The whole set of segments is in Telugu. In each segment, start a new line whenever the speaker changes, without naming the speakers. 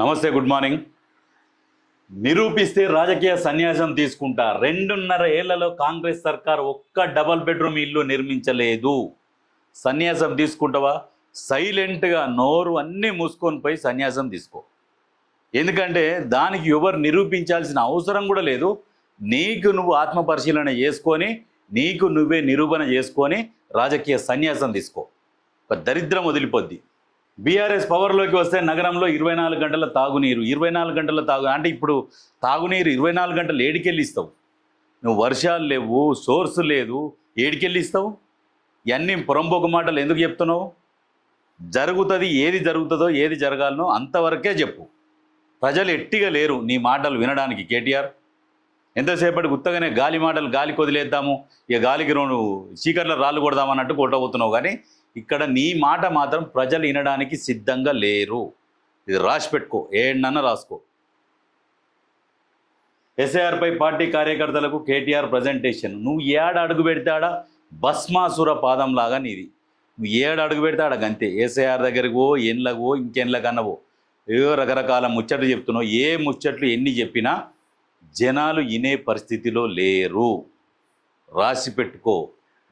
నమస్తే, గుడ్ మార్నింగ్. నిరూపిస్తే రాజకీయ సన్యాసం తీసుకుంటా. 2.5 ఏళ్లలో కాంగ్రెస్ సర్కార్ ఒక్క డబల్ బెడ్రూమ్ ఇల్లు నిర్మించలేదు. సన్యాసం తీసుకుంటావా? సైలెంట్గా నోరు అన్నీ మూసుకొని పోయి సన్యాసం తీసుకో. ఎందుకంటే దానికి ఎవరు నిరూపించాల్సిన అవసరం కూడా లేదు. నీకు నువ్వు ఆత్మపరిశీలన చేసుకొని నీకు నువ్వే నిరూపణ చేసుకొని రాజకీయ సన్యాసం తీసుకో. ఒక దరిద్రం వదిలిపోద్ది. బీఆర్ఎస్ పవర్లోకి వస్తే నగరంలో 24 గంటల తాగునీరు, 24 గంటల అంటే ఇప్పుడు తాగునీరు 24 గంటలు ఏడికెళ్ళి ఇస్తావు? నువ్వు వర్షాలు లేవు, సోర్స్ లేదు, ఏడికెళ్ళి ఇస్తావు? ఇవన్నీ పొరంబోకు మాటలు ఎందుకు చెప్తున్నావు? జరుగుతుంది, ఏది జరుగుతుందో ఏది జరగాలనో అంతవరకే చెప్పు. ప్రజలు ఎట్టిగా లేరు నీ మాటలు వినడానికి. కేటీఆర్ ఎంతసేపటి గుత్తగానే గాలి మాటలు గాలికి వదిలేద్దాము, ఇక గాలికి రెండు చీకర్ల రాళ్ళు కొడదామన్నట్టు కొట్టబోతున్నావు. కానీ ఇక్కడ నీ మాట మాత్రం ప్రజలు వినడానికి సిద్ధంగా లేరు. ఇది రాసి పెట్టుకో, ఏడన్నా రాసుకో. ఎస్ఐఆర్పై పార్టీ కార్యకర్తలకు కేటీఆర్ ప్రజెంటేషన్. నువ్వు ఏడ అడుగు పెడతాడా భస్మాసుర పాదంలాగా నీది. నువ్వు ఏడ అడుగు పెడతాడా గంతే. ఎస్ఐఆర్ దగ్గరికి పో, ఎండ్లకో ఇంకెండ్లకన్నవో ఏవో రకరకాల ముచ్చట్లు చెప్తున్నావు. ఏ ముచ్చట్లు ఎన్ని చెప్పినా జనాలు వినే పరిస్థితిలో లేరు. రాసి పెట్టుకో.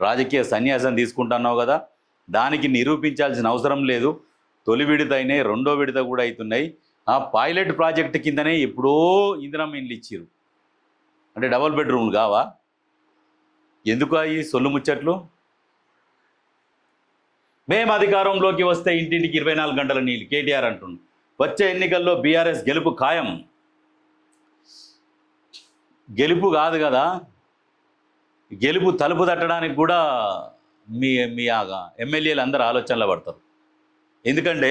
రాజకీయ సన్యాసం తీసుకుంటున్నావు కదా, దానికి నిరూపించాల్సిన అవసరం లేదు. తొలి విడత అయినాయి, రెండో విడత కూడా అవుతున్నాయి. ఆ పైలట్ ప్రాజెక్ట్ కిందనే ఎప్పుడో ఇందిరమ్మ ఇండ్లు ఇచ్చిరు. అంటే డబల్ బెడ్రూమ్లు కావా? ఎందుకు ఈ సొల్లు ముచ్చట్లు? మేము అధికారంలోకి వస్తే ఇంటింటికి 24 గంటల నీళ్ళు కేటీఆర్ అంటుండు. వచ్చే ఎన్నికల్లో బీఆర్ఎస్ గెలుపు ఖాయం. గెలుపు కాదు కదా, గెలుపు తలుపు తట్టడానికి కూడా మీ మీ ఎమ్మెల్యేలు అందరూ ఆలోచనలో పడతారు. ఎందుకంటే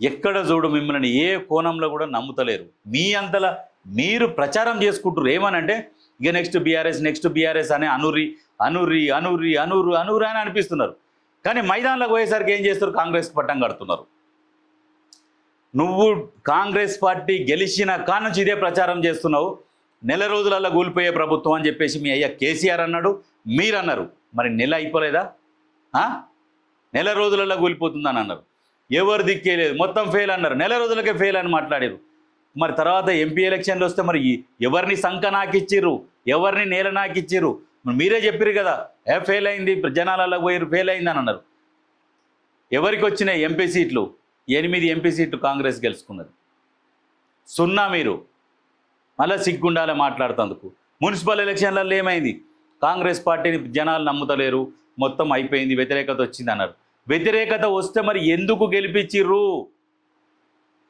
ఎక్కడ చూడు మిమ్మల్ని ఏ కోణంలో కూడా నమ్ముతలేరు. మీ అంతలా మీరు ప్రచారం చేసుకుంటారు. ఏమనంటే ఇక నెక్స్ట్ బీఆర్ఎస్ అని అనురి అనురి అనురి అనురు అనురు అని అనిపిస్తున్నారు. కానీ మైదానంలోకి పోయేసరికి ఏం చేస్తారు? కాంగ్రెస్కి పట్టం కడుతున్నారు. నువ్వు కాంగ్రెస్ పార్టీ గెలిచిన కానుంచి ఇదే ప్రచారం చేస్తున్నావు. నెల రోజులలో కూలిపోయే ప్రభుత్వం అని చెప్పేసి మీ అయ్యా కేసీఆర్ అన్నాడు, మీరు అన్నారు. మరి నెల అయిపోలేదా? నెల రోజులలో కూలిపోతుందని అన్నారు. ఎవరు దిక్కే లేదు, మొత్తం ఫెయిల్ అన్నారు. నెల రోజులకే ఫెయిల్ అని మాట్లాడారు. మరి తర్వాత ఎంపీ ఎలక్షన్లు వస్తే మరి ఎవరిని సంఖ నాకిచ్చిర్రు, ఎవరిని నేల నాకిచ్చిర్రు? మీరే చెప్పారు కదా, ఫెయిల్ అయింది, జనాలలో పోయారు, ఫెయిల్ అయింది అని అన్నారు. ఎవరికి వచ్చినాయి ఎంపీ సీట్లు? 8 ఎంపీ సీట్లు కాంగ్రెస్ గెలుచుకున్నది. 0 మీరు. మళ్ళీ సిగ్గుండాలే మాట్లాడుతందుకు. మున్సిపల్ ఎలక్షన్లలో ఏమైంది? కాంగ్రెస్ పార్టీని జనాలు నమ్ముతలేరు, మొత్తం అయిపోయింది, వ్యతిరేకత వచ్చింది అన్నారు. వ్యతిరేకత వస్తే మరి ఎందుకు గెలిపించిర్రు?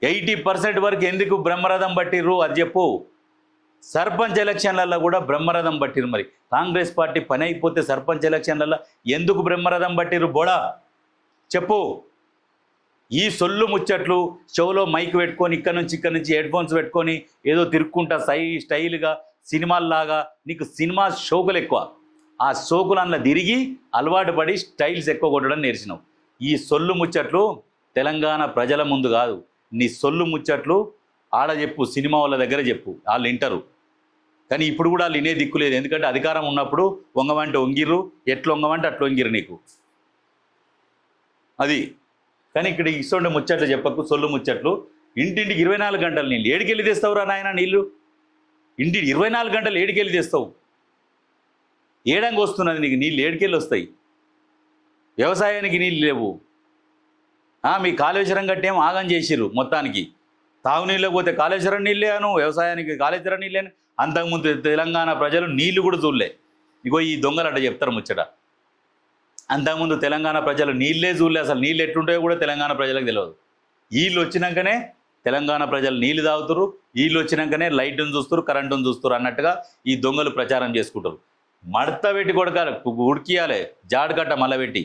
80% వరకు ఎందుకు బ్రహ్మరథం పట్టిర్రు అది చెప్పు. సర్పంచ్ ఎలక్షన్లలో కూడా బ్రహ్మరథం పట్టిరు. మరి కాంగ్రెస్ పార్టీ పని అయిపోతే సర్పంచ్ ఎలక్షన్లలో ఎందుకు బ్రహ్మరథం పట్టిరు? బోడా చెప్పు. ఈ సొల్లు ముచ్చట్లు షోలో మైక్ పెట్టుకొని ఇక్కడ నుంచి హెడ్ ఫోన్స్ పెట్టుకొని ఏదో తిరుక్కుంటా స్టైల్గా సినిమాల్లాగా. నీకు సినిమా షోకులు ఎక్కువ. ఆ షోకులు అందులో తిరిగి అలవాటు పడి స్టైల్స్ ఎక్కువ కొట్టడం నేర్చినావు. ఈ సొల్లు ముచ్చట్లు తెలంగాణ ప్రజల ముందు కాదు. నీ సొల్లు ముచ్చట్లు ఆడ చెప్పు, సినిమా వాళ్ళ దగ్గర చెప్పు, వాళ్ళు వింటారు. కానీ ఇప్పుడు కూడా వాళ్ళు వినే దిక్కు లేదు. ఎందుకంటే అధికారం ఉన్నప్పుడు వంగమంటే వంగిర్రు, ఎట్లా వంగమంటే అట్లా వంగిర్రు నీకు. అది. కానీ ఇక్కడ ఇస్తుండే ముచ్చట్లు చెప్పకు, సొల్లు ముచ్చట్లు. ఇంటింటికి 24 గంటలు నీళ్ళు ఏడికెళ్ళి తెస్తావురా నాయన? నీళ్ళు ఇంటికి 24 గంటలు ఏడికెళ్ళి తెస్తావు? ఏడంగా వస్తున్నది నీకు నీళ్ళు, ఏడికెళ్ళి వస్తాయి? వ్యవసాయానికి నీళ్ళు లేవు. మీ కాళేశ్వరం గట్టేం ఆగం చేసిర్రు మొత్తానికి. తాగునీళ్ళకి పోతే కాళేశ్వరం నీళ్ళేను, వ్యవసాయానికి కాళేశ్వరం నీళ్ళేను. అంతకుముందు తెలంగాణ ప్రజలు నీళ్లు కూడా చూడలే. ఇగో ఈ దొంగలు అట్ట చెప్తారు ముచ్చట. అంతకుముందు తెలంగాణ ప్రజలు నీళ్ళే చూడలే. అసలు నీళ్ళు ఎట్లుంటాయో కూడా తెలంగాణ ప్రజలకు తెలియదు. వీళ్ళు వచ్చినాకనే తెలంగాణ ప్రజలు నీళ్ళు తాగుతారు, వీళ్ళు వచ్చినాకనే లైట్ను చూస్తారు, కరెంటును చూస్తారు అన్నట్టుగా ఈ దొంగలు ప్రచారం చేసుకుంటారు. మడత పెట్టి కొడకాలి, ఉడికియాలి, జాడకట్ట మళ్ళబెట్టి.